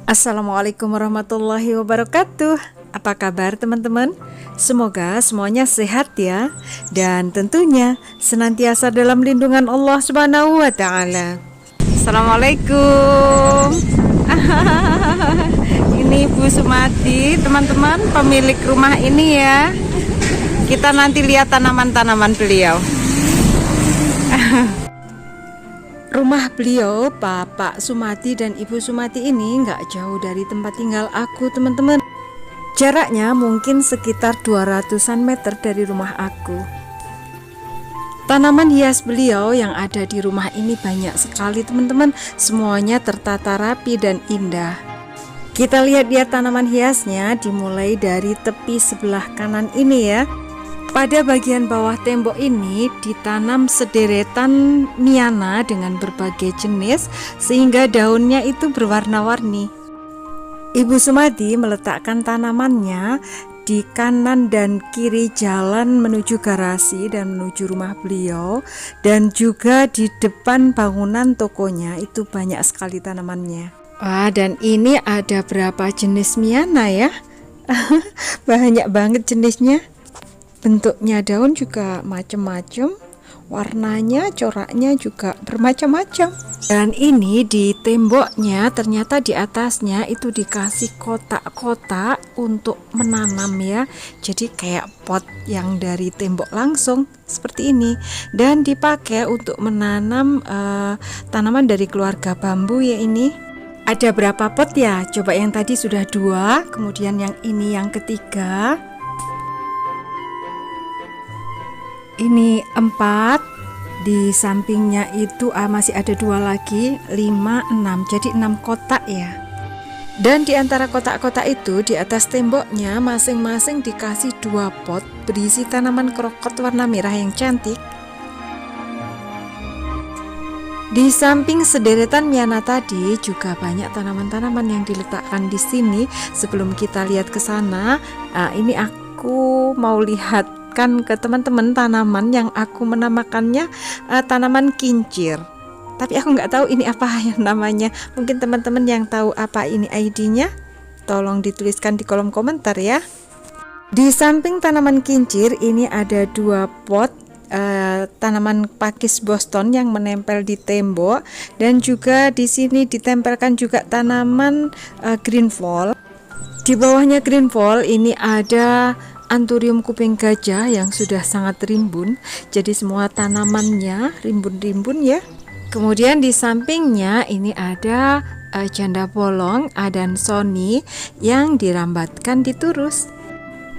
Assalamualaikum warahmatullahi wabarakatuh. Apa kabar teman-teman? Semoga semuanya sehat ya, dan tentunya senantiasa dalam lindungan Allah Subhanahu wa taala. Assalamualaikum. Ini Bu Sumati, teman-teman, pemilik rumah ini ya. Kita nanti lihat tanaman-tanaman beliau. Rumah beliau, Bapak Sumati dan Ibu Sumati ini nggak jauh dari tempat tinggal aku, teman-teman. Jaraknya mungkin sekitar 200-an meter dari rumah aku. Tanaman hias beliau yang ada di rumah ini banyak sekali, teman-teman. Semuanya tertata rapi dan indah. Kita lihat tanaman hiasnya dimulai dari tepi sebelah kanan ini ya. Pada bagian bawah tembok ini ditanam sederetan miana dengan berbagai jenis sehingga daunnya itu berwarna-warni. Ibu Sumati meletakkan tanamannya di kanan dan kiri jalan menuju garasi dan menuju rumah beliau, dan juga di depan bangunan tokonya itu banyak sekali tanamannya. Wah, dan ini ada berapa jenis miana ya? Banyak banget jenisnya. Bentuknya daun juga macam-macam, warnanya, coraknya juga bermacam-macam. Dan ini di temboknya ternyata di atasnya itu dikasih kotak-kotak untuk menanam ya. Jadi kayak pot yang dari tembok langsung seperti ini, dan dipakai untuk menanam tanaman dari keluarga bambu ya ini. Ada berapa pot ya? Coba yang tadi sudah 2, kemudian yang ini yang ketiga. Ini 4, di sampingnya itu masih ada 2 lagi, 5, 6, jadi 6 kotak ya. Dan di antara kotak-kotak itu di atas temboknya masing-masing dikasih 2 pot berisi tanaman krokot warna merah yang cantik. Di samping sederetan miana tadi juga banyak tanaman-tanaman yang diletakkan di sini. Sebelum kita lihat ke sana, ini aku mau lihat ke teman-teman tanaman yang aku menamakannya tanaman kincir. Tapi aku nggak tahu ini apa yang namanya. Mungkin teman-teman yang tahu apa ini ID-nya, tolong dituliskan di kolom komentar ya. Di samping tanaman kincir ini ada 2 pot tanaman pakis Boston yang menempel di tembok, dan juga di sini ditempelkan juga tanaman green fall. Di bawahnya green fall ini ada Anthurium kuping gajah yang sudah sangat rimbun, jadi semua tanamannya rimbun-rimbun ya. Kemudian di sampingnya ini ada janda bolong Adansonii yang dirambatkan diturus.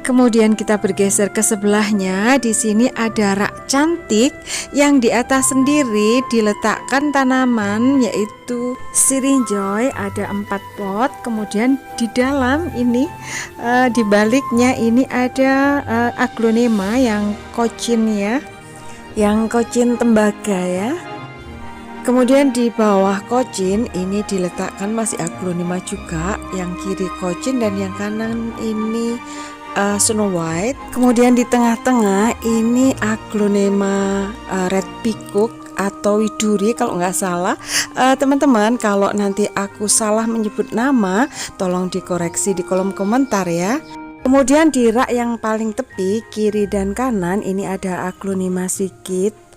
Kemudian kita bergeser ke sebelahnya. Di sini ada rak cantik yang di atas sendiri diletakkan tanaman, yaitu sirinjoy, ada 4 pot. Kemudian di dalam ini di baliknya ini ada aglonema yang kocin ya, yang kocin tembaga ya. Kemudian di bawah kocin ini diletakkan masih aglonema juga, yang kiri kocin dan yang kanan ini Snow White. Kemudian di tengah-tengah ini aglonema red peacock atau widuri kalau nggak salah. Teman-teman, kalau nanti aku salah menyebut nama, tolong dikoreksi di kolom komentar ya. Kemudian di rak yang paling tepi kiri dan kanan ini ada aglonema sikit.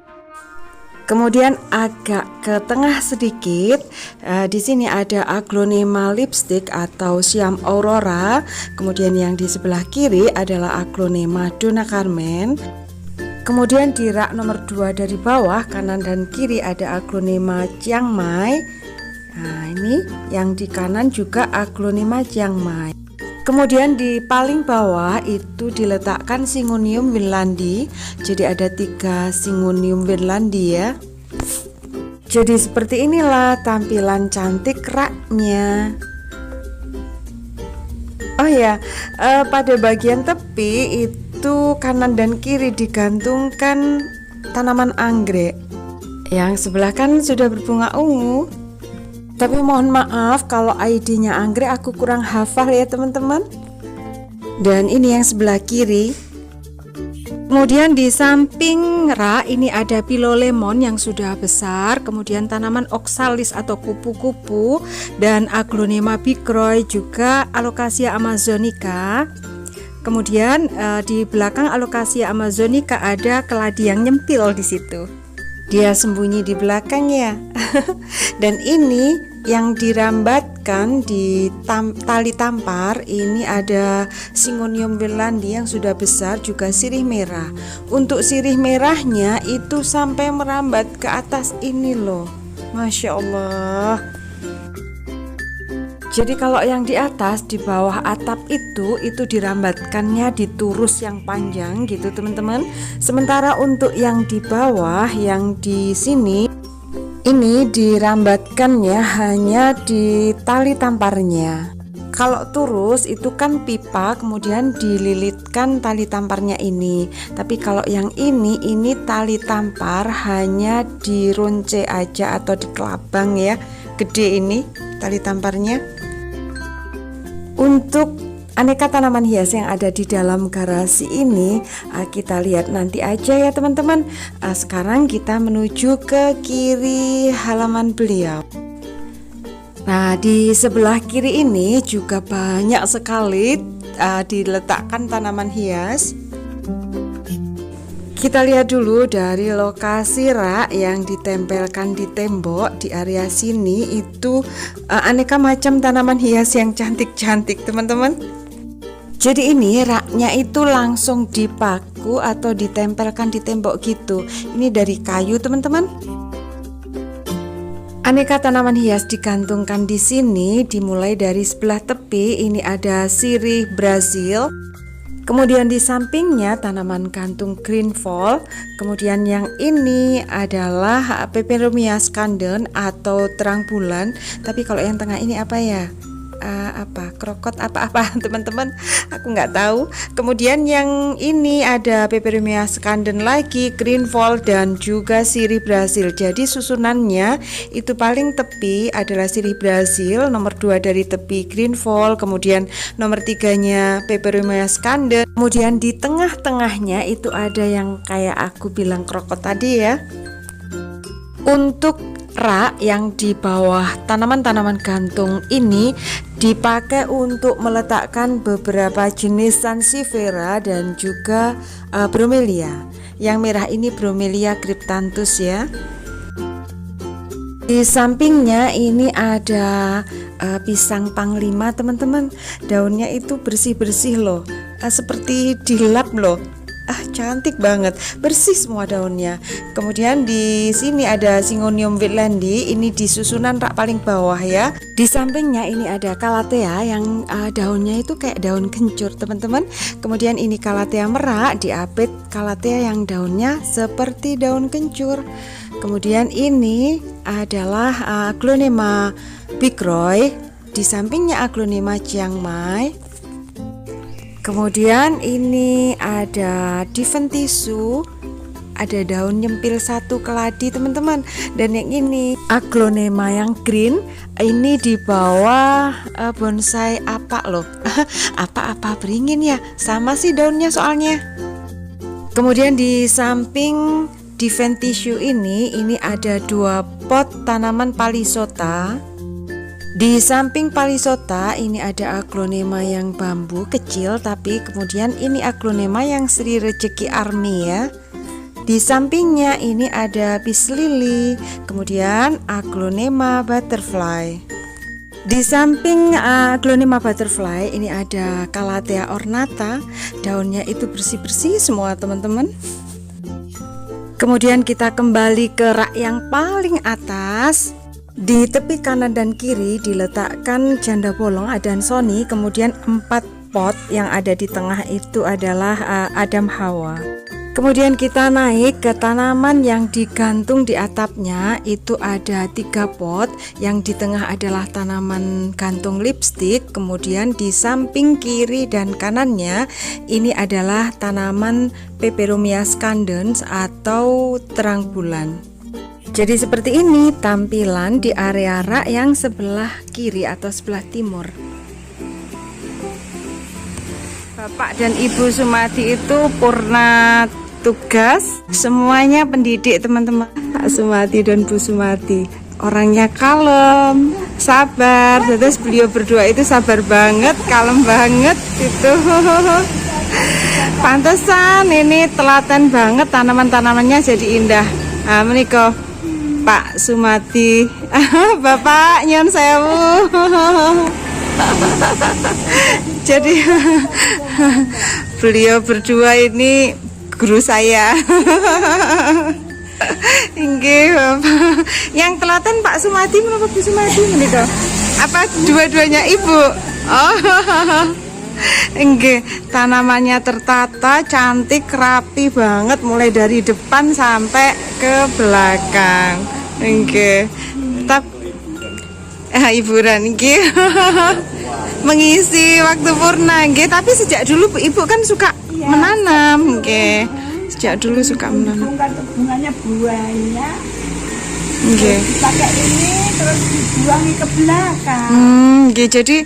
Kemudian agak ke tengah sedikit, di sini ada aglonema lipstick atau siam aurora. Kemudian yang di sebelah kiri adalah aglonema donna Carmen. Kemudian di rak nomor 2 dari bawah kanan dan kiri ada aglonema Chiang Mai. Nah, ini yang di kanan juga aglonema Chiang Mai. Kemudian di paling bawah itu diletakkan Syngonium winlandi. Jadi ada 3 Syngonium winlandi ya. Jadi seperti inilah tampilan cantik raknya. Oh ya, pada bagian tepi itu itu kanan dan kiri digantungkan tanaman anggrek. Yang sebelah kan sudah berbunga ungu. Tapi mohon maaf kalau ID-nya anggrek aku kurang hafal ya teman-teman. Dan ini yang sebelah kiri. Kemudian di samping rak ini ada pilolemon yang sudah besar, kemudian tanaman oxalis atau kupu-kupu, dan aglonema bigroy, juga alocasia amazonica. Kemudian di belakang alocasia amazonica ada keladi yang nyempil di situ. Dia sembunyi di belakangnya. Dan ini yang dirambatkan di tali tampar, ini ada Syngonium wirlandi yang sudah besar, juga sirih merah. Untuk sirih merahnya itu sampai merambat ke atas ini loh, Masya Allah. Jadi kalau yang di atas, di bawah atap itu dirambatkannya di turus yang panjang gitu teman-teman. Sementara untuk yang di bawah, yang di sini, ini dirambatkannya hanya di tali tamparnya. Kalau turus itu kan pipa, kemudian dililitkan tali tamparnya ini. Tapi kalau yang ini tali tampar hanya dironce aja atau dikelabang ya. Gede ini tali tamparnya. Untuk aneka tanaman hias yang ada di dalam garasi ini kita lihat nanti aja ya teman-teman. Sekarang kita menuju ke kiri halaman beliau. Nah, di sebelah kiri ini juga banyak sekali diletakkan tanaman hias. Kita lihat dulu dari lokasi rak yang ditempelkan di tembok di area sini, itu aneka macam tanaman hias yang cantik-cantik teman-teman. Jadi ini raknya itu langsung dipaku atau ditempelkan di tembok gitu. Ini dari kayu teman-teman. Aneka tanaman hias digantungkan di sini, dimulai dari sebelah tepi ini ada sirih Brazil. Kemudian di sampingnya tanaman gantung green fall. Kemudian yang ini adalah Peperomia scandens atau terang bulan. Tapi kalau yang tengah ini apa ya? Krokot apa teman-teman, aku nggak tahu. Kemudian yang ini ada Peperomia scandens lagi, green fall, dan juga sirih Brazil. Jadi susunannya itu paling tepi adalah sirih Brazil, nomor 2 dari tepi green fall, kemudian nomor 3-nya Peperomia scandens, kemudian di tengah-tengahnya itu ada yang kayak aku bilang krokot tadi ya. Untuk rak yang di bawah tanaman-tanaman gantung ini dipakai untuk meletakkan beberapa jenis sansevieria dan juga bromelia. Yang merah ini bromelia cryptanthus ya. Di sampingnya ini ada pisang panglima teman-teman. Daunnya itu bersih-bersih loh, seperti dilap loh. Cantik banget, bersih semua daunnya. Kemudian di sini ada Syngonium wirlandi, ini di susunan rak paling bawah ya. Di sampingnya ini ada calathea yang daunnya itu kayak daun kencur teman-teman. Kemudian ini calathea merak, diapit calathea yang daunnya seperti daun kencur. Kemudian ini adalah aglonema bigroy, di sampingnya aglonema chiang mai. Kemudian ini ada Diventisu, ada daun nyempil satu keladi teman-teman. Dan yang ini aglonema yang green, ini di bawah bonsai apa loh. Apa beringin ya, sama sih daunnya soalnya. Kemudian di samping Diventisu ini ada 2 pot tanaman palisota. Di samping palisota ini ada aglonema yang bambu kecil, tapi kemudian ini aglonema yang Sri Rezeki Army ya. Di sampingnya ini ada peace lily, kemudian aglonema butterfly. Di samping aglonema butterfly ini ada calathea ornata, daunnya itu bersih-bersih semua teman-teman. Kemudian kita kembali ke rak yang paling atas. Di tepi kanan dan kiri diletakkan janda bolong Adansonii, kemudian 4 pot yang ada di tengah itu adalah Adam Hawa. Kemudian kita naik ke tanaman yang digantung di atapnya. Itu ada 3 pot. Yang di tengah adalah tanaman gantung lipstik. Kemudian di samping kiri dan kanannya ini adalah tanaman Peperomia scandens atau terang bulan. Jadi seperti ini tampilan di area rak yang sebelah kiri atau sebelah timur. Bapak dan Ibu Sumadi itu purna tugas, semuanya pendidik teman-teman. Pak Sumadi dan Bu Sumadi orangnya kalem, sabar. Terus beliau berdua itu sabar banget, kalem banget itu. Pantesan ini telaten banget, tanaman-tanamannya jadi indah. Nah, menika Pak Sumadi, Bapak nyon sewu. Jadi beliau berdua ini guru saya. Inggih, Bapak. Yang telaten Pak Sumadi menapa Bu Sumadi menika? Apa dua-duanya Ibu? Oh. Inggih, tanamannya tertata, cantik, rapi banget mulai dari depan sampai ke belakang. Inggih. Hiburan nggih. Mengisi waktu purna nggih, tapi sejak dulu Ibu kan suka menanam nggih. Sejak dulu suka menanam. Bunganya buahnya. Nggih. Pakai ini terus dibuangi ke belakang. Nggih, jadi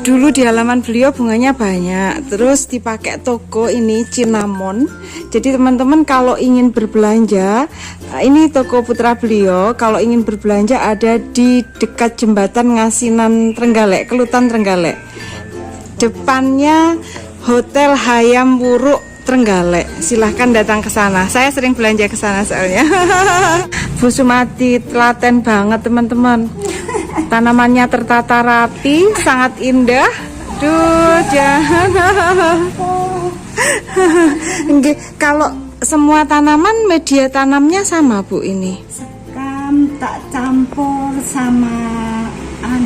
dulu di halaman beliau bunganya banyak. Terus dipakai toko ini cinnamon. Jadi teman-teman kalau ingin berbelanja, ini toko putra beliau. Kalau ingin berbelanja ada di dekat jembatan Ngasinan Trenggalek, Kelutan Trenggalek. Depannya Hotel Hayam Wuruk Trenggalek. Silahkan datang ke sana. Saya sering belanja ke sana soalnya. Bu Sumadi telaten banget teman-teman. Tanamannya tertata rapi, sangat indah. Duh, jangan. Kalau semua tanaman media tanamnya sama Bu ini? Sekam tak campur sama tanah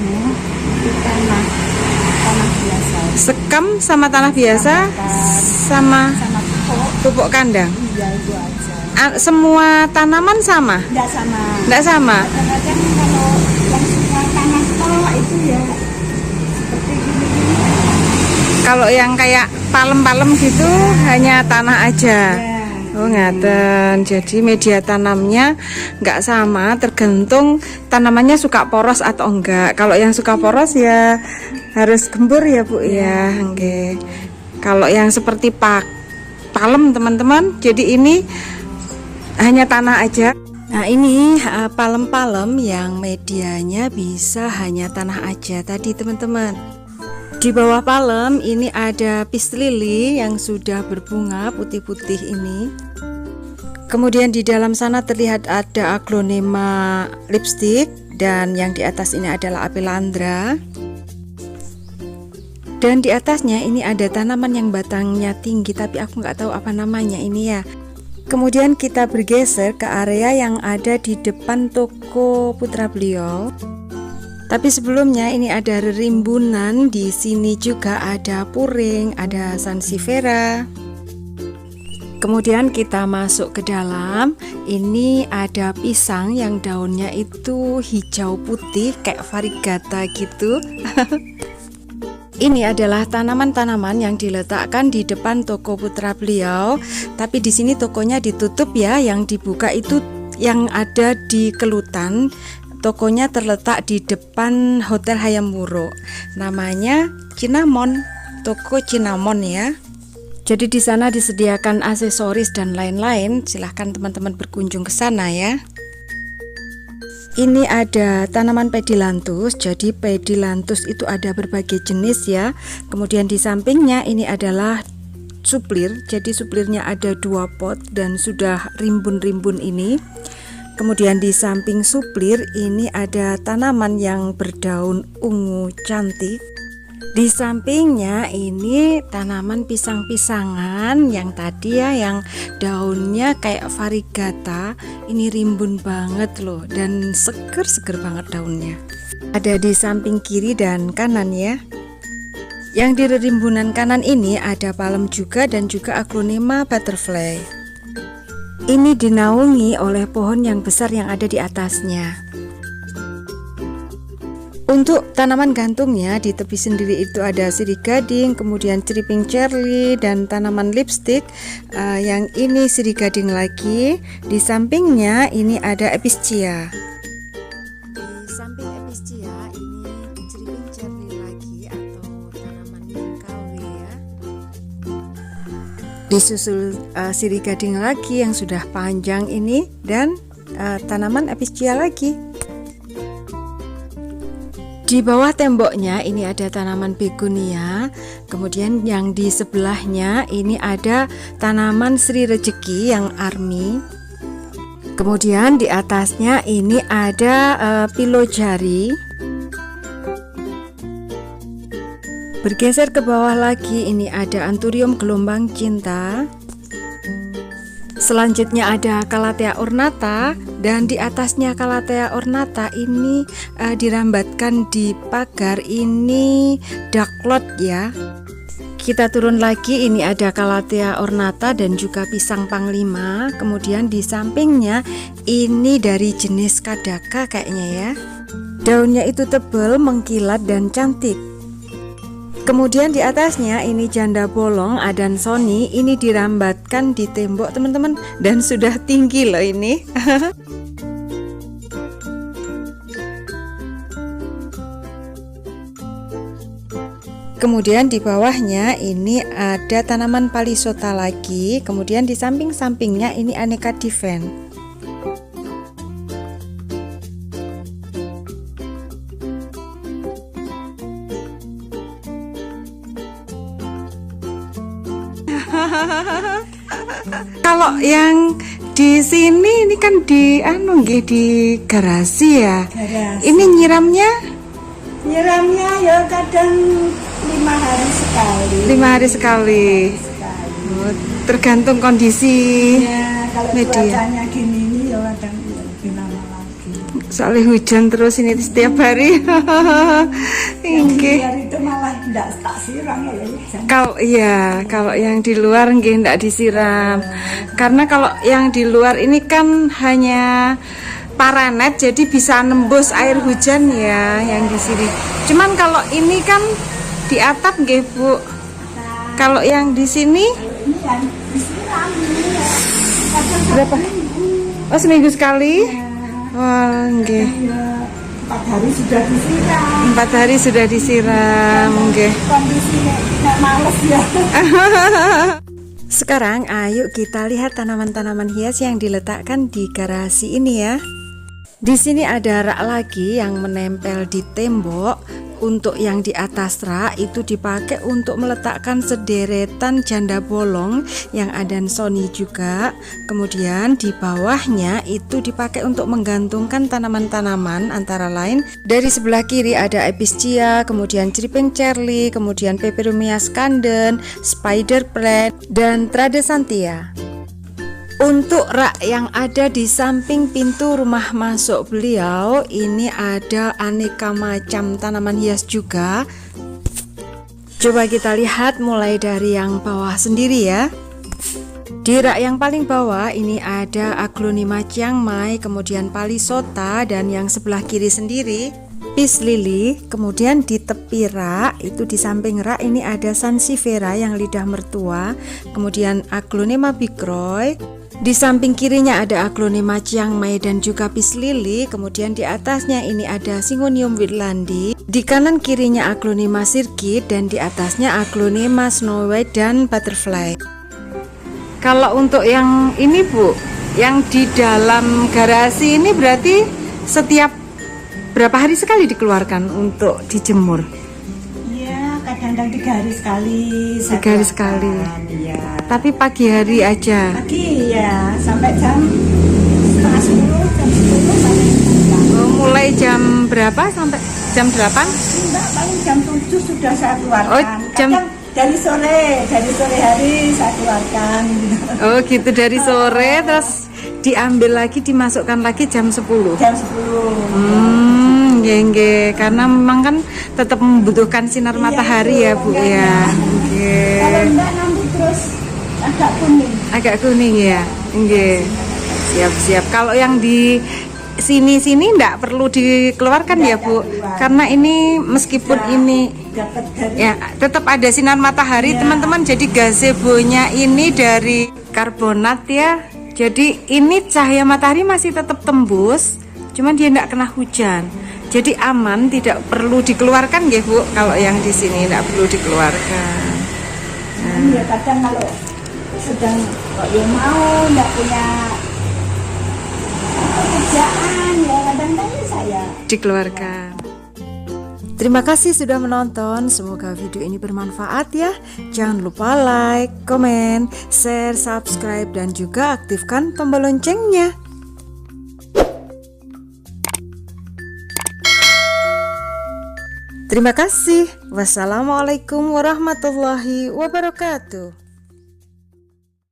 biasa. Sekam sama tanah biasa, sama pupuk kandang. Iya, itu aja. Semua tanaman sama? Enggak sama. Enggak sama. Kadang-kadang kalau yang suka tanah tok itu ya seperti gini. Kalau yang kayak palem-palem gitu hanya tanah aja. Oh ngaten. Jadi media tanamnya nggak sama, tergantung tanamannya suka poros atau enggak. Kalau yang suka poros ya harus gembur ya Bu ya. Oke. Kalau yang seperti palem teman-teman, jadi ini hanya tanah aja. Nah ini palem-palem yang medianya bisa hanya tanah aja tadi teman-teman. Di bawah palem ini ada peace lily yang sudah berbunga putih-putih ini. Kemudian di dalam sana terlihat ada aglonema lipstick dan yang di atas ini adalah apelandra. Dan di atasnya ini ada tanaman yang batangnya tinggi tapi aku nggak tahu apa namanya ini ya. Kemudian kita bergeser ke area yang ada di depan toko putra beliau. Tapi sebelumnya ini ada rimbunan, di sini juga ada puring, ada sansevieria. Kemudian kita masuk ke dalam. Ini ada pisang yang daunnya itu hijau putih kayak variegata gitu. Ini adalah tanaman-tanaman yang diletakkan di depan toko putra beliau. Tapi di sini tokonya ditutup ya, yang dibuka itu yang ada di Kelutan. Tokonya terletak di depan Hotel Hayam Wuruk. Namanya Cinnamon, toko Cinnamon ya. Jadi di sana disediakan aksesoris dan lain-lain. Silahkan teman-teman berkunjung ke sana ya. Ini ada tanaman pedilantus. Jadi pedilantus itu ada berbagai jenis ya. Kemudian di sampingnya ini adalah suplir. Jadi suplirnya ada 2 pot dan sudah rimbun-rimbun ini. Kemudian di samping suplir ini ada tanaman yang berdaun ungu cantik. Di sampingnya ini tanaman pisang-pisangan yang tadi ya, yang daunnya kayak variegata. Ini rimbun banget loh dan seger-seger banget daunnya. Ada di samping kiri dan kanan ya. Yang di rimbunan kanan ini ada palem juga dan juga aglonema butterfly. Ini dinaungi oleh pohon yang besar yang ada di atasnya. Untuk tanaman gantungnya di tepi sendiri itu ada sirih gading, kemudian creeping cherry dan tanaman lipstick. Yang ini sirih gading lagi. Di sampingnya ini ada epistria. Di samping epistria ini creeping cherry lagi atau tanaman KW ya. Disusul sirih gading lagi yang sudah panjang ini dan tanaman epistria lagi. Di bawah temboknya ini ada tanaman begonia, kemudian yang di sebelahnya ini ada tanaman Sri Rejeki yang army. Kemudian di atasnya ini ada pilojari. Bergeser ke bawah lagi ini ada anthurium gelombang cinta. Selanjutnya ada Calathea ornata dan di atasnya Calathea ornata ini dirambatkan di pagar ini duckload ya. Kita turun lagi ini ada Calathea ornata dan juga pisang panglima. Kemudian di sampingnya ini dari jenis kadaka kayaknya ya. Daunnya itu tebal, mengkilat dan cantik. Kemudian di atasnya ini janda bolong Adansonii, ini dirambatkan di tembok teman-teman dan sudah tinggi loh ini. Kemudian di bawahnya ini ada tanaman palisota lagi. Kemudian di samping-sampingnya ini aneka diven. Kalau yang di sini ini kan di di garasi ya. Garasi. Ini nyiramnya Ya kadang 5 hari sekali. 5 hari sekali. Oh, tergantung kondisi Ya, kalau media. cuacanya gini ini ya kadang lebih lama lagi. Soalnya hujan terus ini setiap hari. Biar itu malah tidak tak siram ya hujan. Kalau yang di luar nggak disiram. Karena kalau yang di luar ini kan hanya paranet jadi bisa nembus air hujan ya yang di sini. Cuman kalau ini kan di atap nggih, Bu. Kalau yang di sini Ini kan disiram ini ya. Kadang berapa? Oh, seminggu sekali? Wah, nggih. ya 4 hari sudah disiram. 4 hari sudah disiram, nggih. Kondisinya nggak males ya. Sekarang ayo kita lihat tanaman-tanaman hias yang diletakkan di garasi ini ya. Di sini ada rak lagi yang menempel di tembok. Untuk yang di atas rak itu dipakai untuk meletakkan sederetan janda bolong yang Adansonii juga. Kemudian di bawahnya itu dipakai untuk menggantungkan tanaman-tanaman antara lain dari sebelah kiri ada epistria, kemudian creeping cherry, kemudian peperomia scandens, spider plant dan tradescantia. Untuk rak yang ada di samping pintu rumah masuk beliau ini ada aneka macam tanaman hias juga. Coba kita lihat mulai dari yang bawah sendiri ya. Di rak yang paling bawah ini ada aglonema Chiang Mai, kemudian palisota dan yang sebelah kiri sendiri peace lily. Kemudian di tepi rak itu di samping rak ini ada sansevieria yang lidah mertua, kemudian aglonema biglory. Di samping kirinya ada aglonema Chiang Mai dan juga peace lily. Kemudian di atasnya ini ada Syngonium whitlandi. Di kanan kirinya aglonema sirkit dan di atasnya aglonema snow white dan butterfly. Kalau untuk yang ini Bu, yang di dalam garasi ini berarti setiap berapa hari sekali dikeluarkan untuk dijemur? Iya, kadang-kadang 3 hari sekali. 3 hari sekali. Iya. Tapi pagi hari aja. Pagi ya, sampai jam setengah 10, jam 10 sampai jam 8. Oh, mulai jam berapa sampai jam 8? Enggak, paling jam 7 sudah saya keluarkan. Oh, jam Kadang dari sore hari saya keluarkan. Oh gitu, dari sore terus diambil lagi, dimasukkan lagi jam 10. Jam 10. nggih nggih. Karena memang kan tetap membutuhkan sinar matahari ya Bu ya. Nggih. Kalau enggak nanti terus agak kuning. Agak kuning ya. Nggih. Siap-siap. Kalau yang di sini enggak perlu dikeluarkan ya Bu. Karena ini meskipun ini Dapat dari ya tetap ada sinar matahari teman-teman. Jadi gazebo-nya ini dari karbonat ya. Jadi ini cahaya matahari masih tetap tembus, cuman dia enggak kena hujan. Jadi aman, tidak perlu dikeluarkan ya Bu. Kalau yang di sini enggak perlu dikeluarkan. ya kadang kalau sedang kok ya mau enggak punya pekerjaan ya kadang-kadang saya Dikeluarkan. Terima kasih sudah menonton. Semoga video ini bermanfaat ya. Jangan lupa like, komen, share, subscribe, dan juga aktifkan tombol loncengnya. Terima kasih. Wassalamualaikum warahmatullahi wabarakatuh.